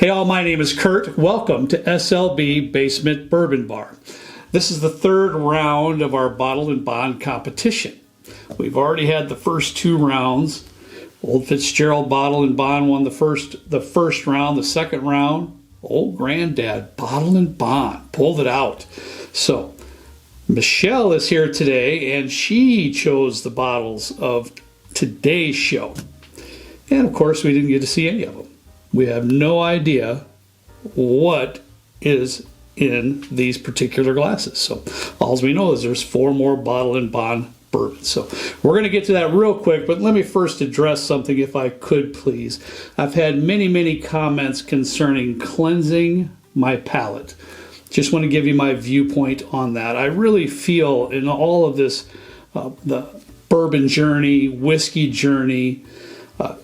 Hey all, my name is Kurt. Welcome to SLB Basement Bourbon Bar. This is the third round of our bottle and bond competition. We've already had the first two rounds. Old Fitzgerald Bottle and Bond won the first round. The second round, Old Granddad Bottle and Bond pulled it out. So Michelle is here today, and she chose the bottles of today's show. And of course, we didn't get to see any of them. We have no idea what is in these particular glasses. So all we know is there's 4 more Bottle and Bond bourbons. So we're going to get to that real quick, but let me first address something if I could, please. I've had many comments concerning cleansing my palate. Just want to give you my viewpoint on that. I really feel in all of this, the bourbon journey, whiskey journey,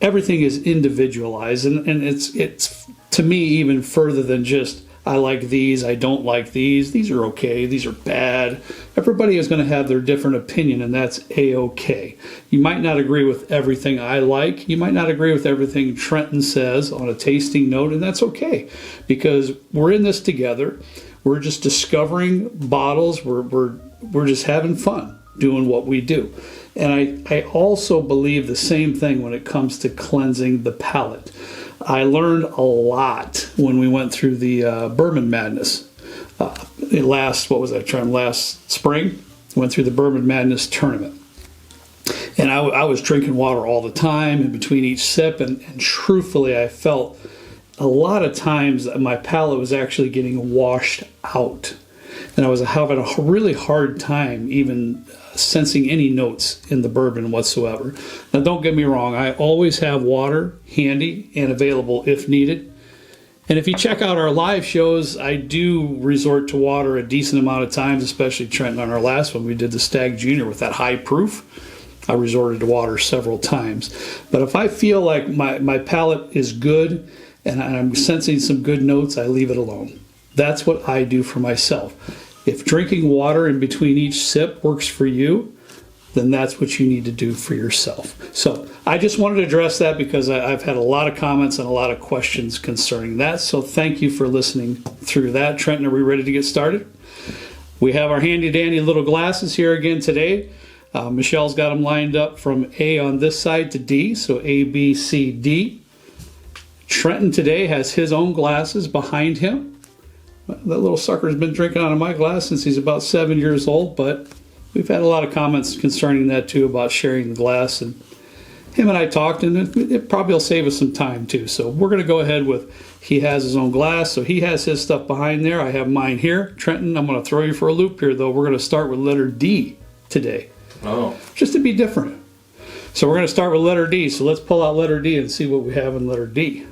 everything is individualized, and it's to me even further than just I like these, I don't like these. These are okay, these are bad. Everybody is going to have their different opinion, and that's a-okay. You might not agree with everything I like. You might not agree with everything Trenton says on a tasting note, and that's okay, because we're in this together. We're just discovering bottles. We're just having fun doing what we do. And I also believe the same thing when it comes to cleansing the palate. I learned a lot when we went through the Bourbon Madness. Last spring, went through the Bourbon Madness tournament. And I was drinking water all the time in between each sip, and truthfully I felt a lot of times that my palate was actually getting washed out. And I was having a really hard time even sensing any notes in the bourbon whatsoever. Now don't get me wrong, I always have water handy and available if needed. And if you check out our live shows, I do resort to water a decent amount of times, especially Trenton on our last one. We did the Stag Junior with that high proof. I resorted to water several times. But if I feel like my palate is good and I'm sensing some good notes, I leave it alone. That's what I do for myself. If drinking water in between each sip works for you, then that's what you need to do for yourself. So I just wanted to address that because I've had a lot of comments and a lot of questions concerning that. So thank you for listening through that. Trenton, are we ready to get started? We have our handy dandy little glasses here again today. Michelle's got them lined up from A on this side to D, so A, B, C, D. Trenton today has his own glasses behind him. That little sucker's been drinking out of my glass since he's about 7 years old, but we've had a lot of comments concerning that too, about sharing the glass, and him and I talked, and it probably will save us some time too. So we're going to go ahead with, he has his own glass, so he has his stuff behind there. I have mine here. Trenton, I'm going to throw you for a loop here though. We're going to start with letter D today. Oh. Just to be different. So we're going to start with letter D. So let's pull out letter D and see what we have in letter D.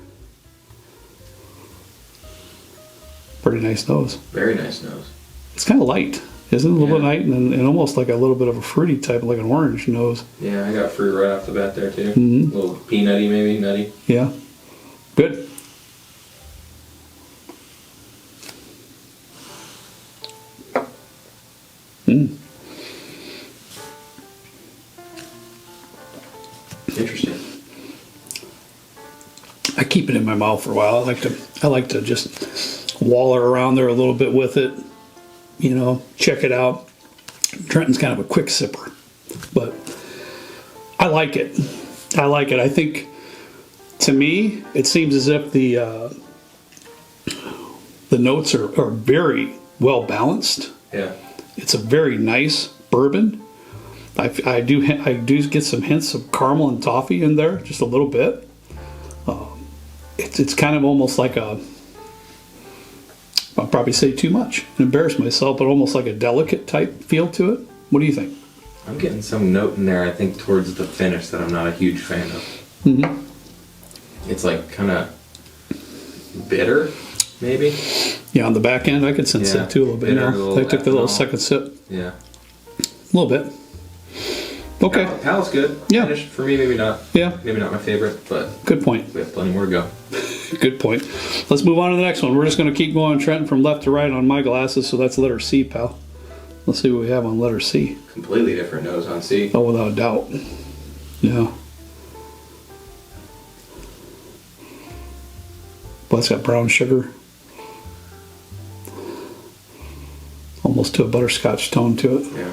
Pretty nice nose. Very nice nose. It's kind of light, isn't it? A little bit light, and almost like a little bit of a fruity type, like an orange nose. Yeah, I got fruit right off the bat there too. Mm-hmm. A little peanutty, maybe, nutty. Yeah. Good. Interesting. I keep it in my mouth for a while. I like to just waller around there a little bit with it, you know, check it out. Trenton's kind of a quick sipper, but I like it. I think, to me, it seems as if the notes are very well balanced. Yeah, it's a very nice bourbon. I do get some hints of caramel and toffee in there, just a little bit. It's kind of almost like I'll probably say too much and embarrass myself, but almost like a delicate type feel to it. What do you think? I'm getting some note in there, I think, towards the finish that I'm not a huge fan of. Mm-hmm. It's like kind of bitter, maybe? Yeah, on the back end, I could sense that too a little bit. I took the little second sip. Yeah. A little bit. Okay. Palate's good. Yeah. Finish, for me, maybe not. Yeah. Maybe not my favorite, but good point. We have plenty more to go. Good point. Let's move on to the next one. We're just going to keep going, Trenton, from left to right on my glasses, so that's letter C, pal. Let's see what we have on letter C. Completely different nose on C. Oh, without a doubt. Yeah. Well, it's got brown sugar. Almost to a butterscotch tone to it. Yeah.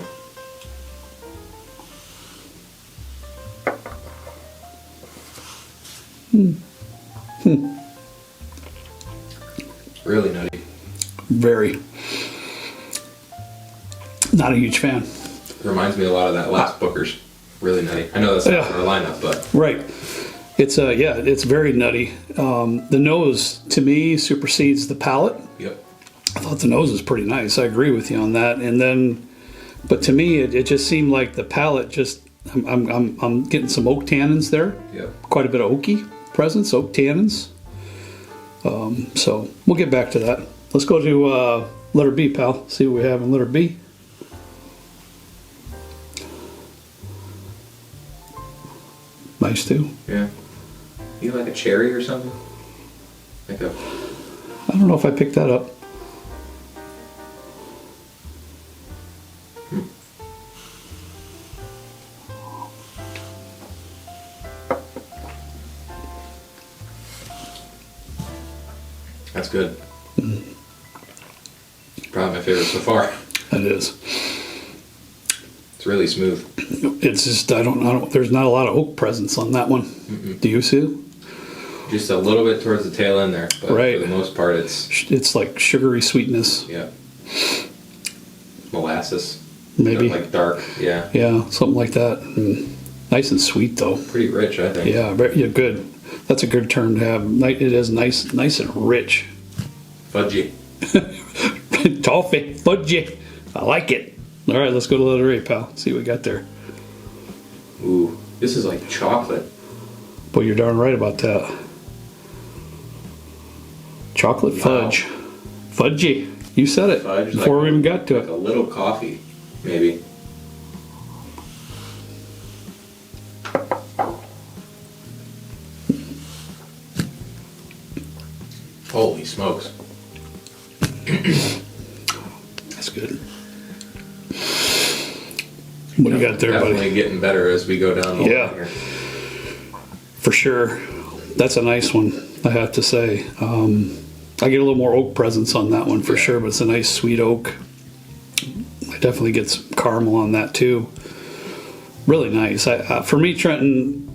Really nutty. Very. Not a huge fan. Reminds me a lot of that last Booker's. Really nutty. I know that's not our lineup, but right. It's it's very nutty. The nose to me supersedes the palate. Yep. I thought the nose was pretty nice. I agree with you on that. And then, but to me, it just seemed like the palate just. I'm getting some oak tannins there. Yep. Quite a bit of oaky presence, oak tannins. So we'll get back to that. Let's go to letter B, pal. See what we have in letter B. Nice too. Yeah. You like a cherry or something? Like a. I don't know if I picked that up. That's good. Probably my favorite so far. It is. It's really smooth. It's just I don't. There's not a lot of oak presence on that one. Mm-mm. Do you see? Just a little bit towards the tail end there, but right. For the most part, it's like sugary sweetness. Yeah. Molasses. Maybe like dark. Yeah. Yeah, something like that. Nice and sweet though. Pretty rich, I think. Yeah, good. That's a good term to have. It is nice and rich. Fudgy. Toffee, fudgy. I like it. All right, let's go to letter A, pal. See what we got there. Ooh, this is like chocolate. Boy, you're darn right about that. Chocolate fudge. Wow. Fudgy. You said it fudge, before like we even got to it. A little coffee, maybe. Holy smokes. That's good. What do you got there, definitely buddy? Getting better as we go down the line here. For sure. That's a nice one, I have to say. I get a little more oak presence on that one for sure, but it's a nice sweet oak. I definitely get some caramel on that too. Really nice. For me, Trenton,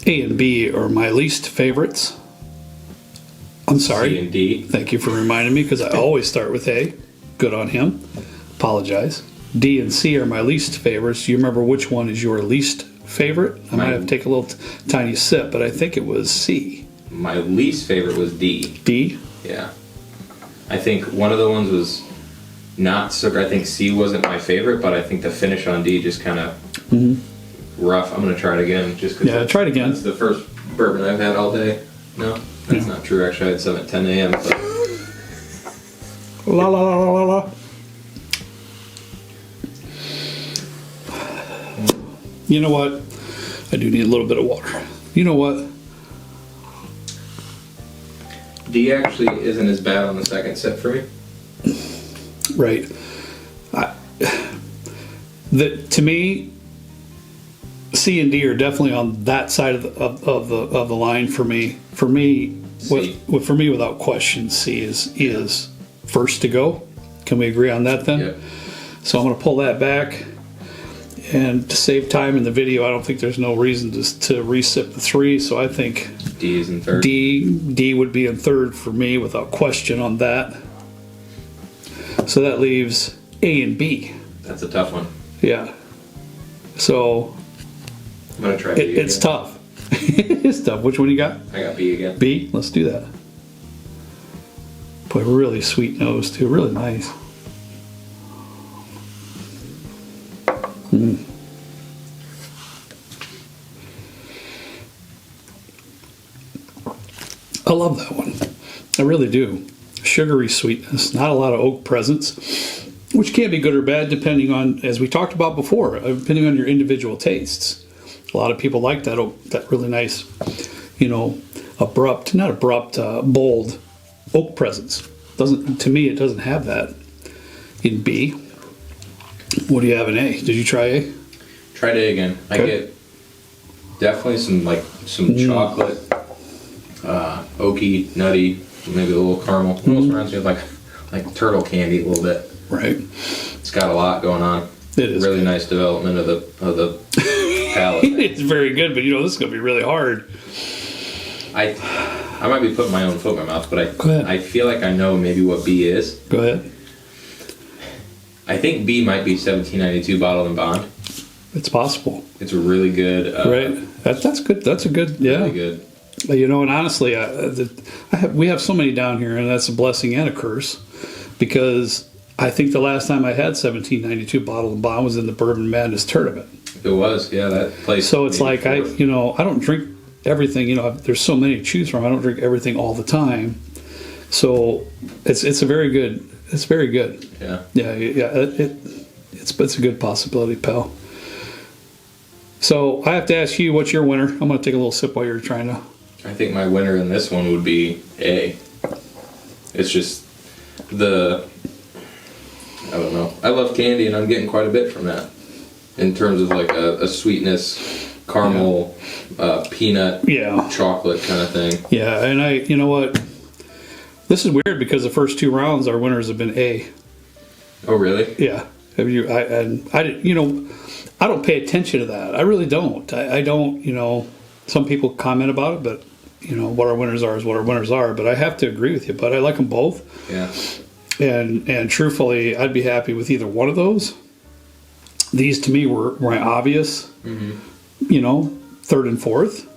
A and B are my least favorites. I'm sorry. C and D. Thank you for reminding me, because I always start with A. Good on him. Apologize. D and C are my least favorites. Do you remember which one is your least favorite? I might have to take a little tiny sip, but I think it was C. My least favorite was D. D? Yeah. I think one of the ones was not so good. I think C wasn't my favorite, but I think the finish on D just kind of rough. I'm going to try it again. Just cause try it again. It's the first bourbon I've had all day. No, that's not true. Actually, I had some at 10 a.m. But... La la la la la. You know what? I do need a little bit of water. You know what? D actually isn't as bad on the second sip for me. Right. To me, C and D are definitely on that side of the line for me. For me, without question, C is first to go. Can we agree on that then? Yep. So I'm going to pull that back. And to save time in the video, I don't think there's no reason to resip the 3. So I think D is in third. D would be in third for me without question on that. So that leaves A and B. That's a tough one. Yeah. So I'm gonna try B again. It's tough. It's tough. Which one you got? I got B again. B. Let's do that. Boy, really sweet nose too. Really nice. I love that one. I really do. Sugary sweetness, not a lot of oak presence, which can be good or bad depending on, as we talked about before, depending on your individual tastes. A lot of people like that really nice, bold oak presence. To me, it doesn't have that in B. What do you have in A? Did you try A? Tried A again. Okay. I get definitely some chocolate, oaky, nutty, maybe a little caramel. It almost reminds me of like turtle candy a little bit. Right. It's got a lot going on. It is really nice development of the palate. It's very good, but this is going to be really hard. I might be putting my own foot in my mouth, but Go ahead. I feel like I know maybe what B is. Go ahead. I think B might be 1792 Bottled and Bond. It's possible. It's a really good. Right. That's good. That's a good. Yeah. Really good. And honestly, we have so many down here, and that's a blessing and a curse, because I think the last time I had 1792 Bottled and Bond was in the Bourbon Madness tournament. It was, yeah, that place. So it's like I don't drink everything. There's so many to choose from. I don't drink everything all the time. So it's a very good. It's very good. Yeah. Yeah. It's a good possibility, pal. So I have to ask you, what's your winner? I'm going to take a little sip while you're trying to. I think my winner in this one would be A. It's just I don't know. I love candy, and I'm getting quite a bit from that. In terms of like a sweetness, caramel, peanut, chocolate kind of thing. Yeah, and you know what? This is weird because the first 2 rounds, our winners have been A. Oh, really? Yeah. I don't pay attention to that. I really don't. I don't, some people comment about it, but, what our winners are is what our winners are. But I have to agree with you, but I like them both. Yeah. And truthfully, I'd be happy with either one of those. These to me were my obvious, third and fourth.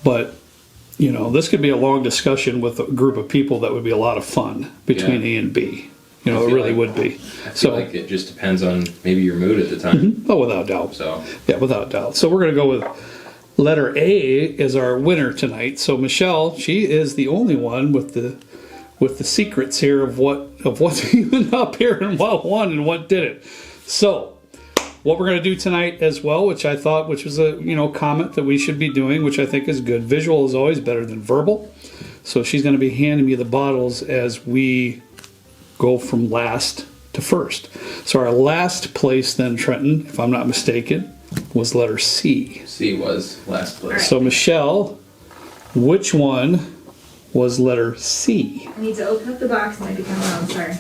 But, this could be a long discussion with a group of people that would be a lot of fun between A and B. It really would be. I feel like it just depends on maybe your mood at the time. Mm-hmm. Oh, without doubt. So yeah, without doubt. So we're going to go with letter A as our winner tonight. So Michelle, she is the only one with the secrets here of what's even up here and what won and what didn't. So what we're going to do tonight as well, which was a comment that we should be doing, which I think is good. Visual is always better than verbal. So she's going to be handing me the bottles as we go from last to first. So our last place then, Trenton, if I'm not mistaken, was letter C. C was last place. Right. So Michelle, which one was letter C? I need to open up the box and I become wrong, sorry.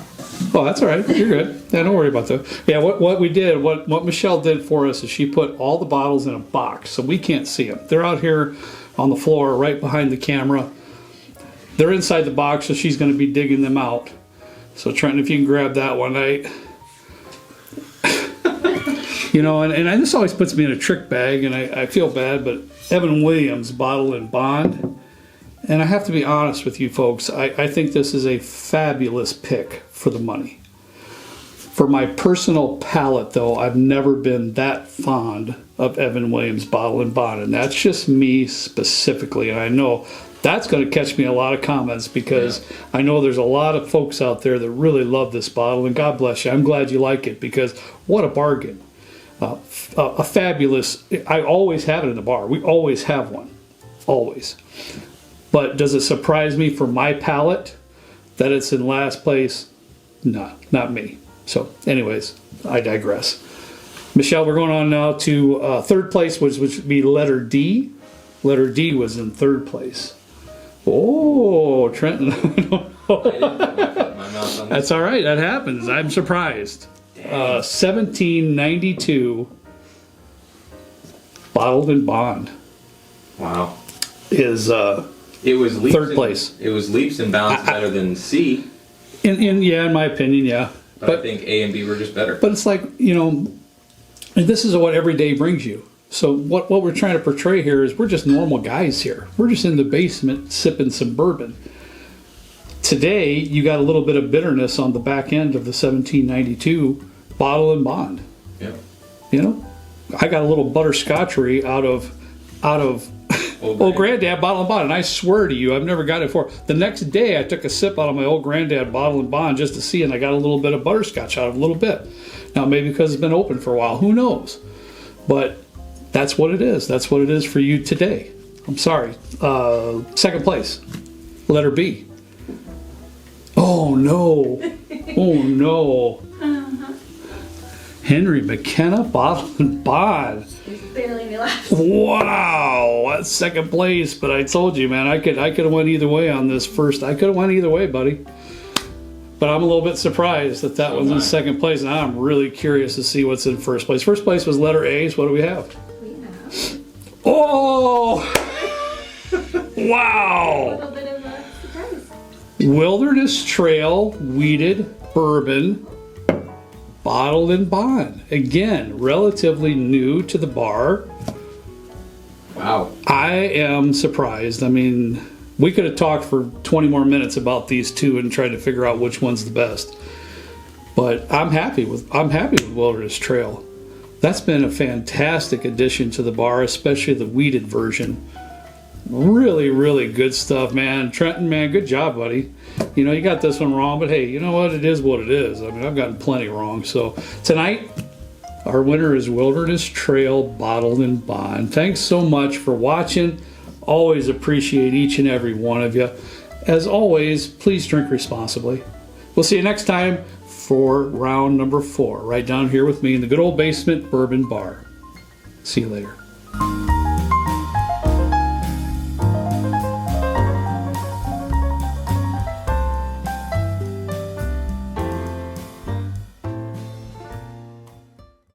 Oh, that's all right. You're good. Yeah, don't worry about that. Yeah, what we did, what Michelle did for us is she put all the bottles in a box, so we can't see them. They're out here on the floor right behind the camera. They're inside the box, so she's going to be digging them out. So Trenton, if you can grab that one, and this always puts me in a trick bag, and I feel bad, but Evan Williams, Bottled and Bond, and I have to be honest with you folks, I think this is a fabulous pick for the money. For my personal palate, though, I've never been that fond of Evan Williams, Bottled and Bond, and that's just me specifically, and I know that's going to catch me a lot of comments because I know there's a lot of folks out there that really love this bottle, and God bless you. I'm glad you like it because what a bargain. A fabulous, I always have it in the bar. We always have one. Always. But does it surprise me for my palate that it's in last place? No, not me. So anyways, I digress. Michelle, we're going on now to third place, which would be letter D. Letter D was in third place. Oh, Trenton. I didn't put my foot in my mouth on this. That's all right. That happens. I'm surprised. 1792 Bottled and Bond Wow. is It was leaps third place. It was leaps and bounds better than C. In my opinion, yeah. But I think A and B were just better. But it's like, and this is what every day brings you. So what we're trying to portray here is we're just normal guys here. We're just in the basement sipping some bourbon. Today, you got a little bit of bitterness on the back end of the 1792 Bottled and Bond. Yep. I got a little butterscotchery out of Old Granddad Bottled and Bond, and I swear to you, I've never got it before. The next day, I took a sip out of my Old Granddad Bottled and Bond just to see, and I got a little bit of butterscotch out of it, a little bit. Now, maybe because it's been open for a while, who knows? But that's what it is. That's what it is for you today. I'm sorry. Second place, letter B. Oh, no. Oh, no. Henry McKenna, Bottled and Bond. There's barely left. Wow, that's second place. But I told you, man, I could have went either way on this first. I could have went either way, buddy. But I'm a little bit surprised that So was am in I. second place. Now I'm really curious to see what's in first place. First place was letter A. So what do we have? We have Oh, a wow! little bit of a surprise. Wilderness Trail Weeded Bourbon Bottled in Bond. Again, relatively new to the bar. Wow. I am surprised. I mean, we could have talked for 20 more minutes about these two and tried to figure out which one's the best. But I'm happy with Wilderness Trail. That's been a fantastic addition to the bar, especially the weeded version. Really, really good stuff, man. Trenton, man, good job, buddy. You know, you got this one wrong, but hey, you know what? It is what it is. I mean, I've gotten plenty wrong. So tonight, our winner is Wilderness Trail Bottled in Bond. Thanks so much for watching. Always appreciate each and every one of you. As always, please drink responsibly. We'll see you next time for round number 4, right down here with me in the good old basement bourbon bar. See you later.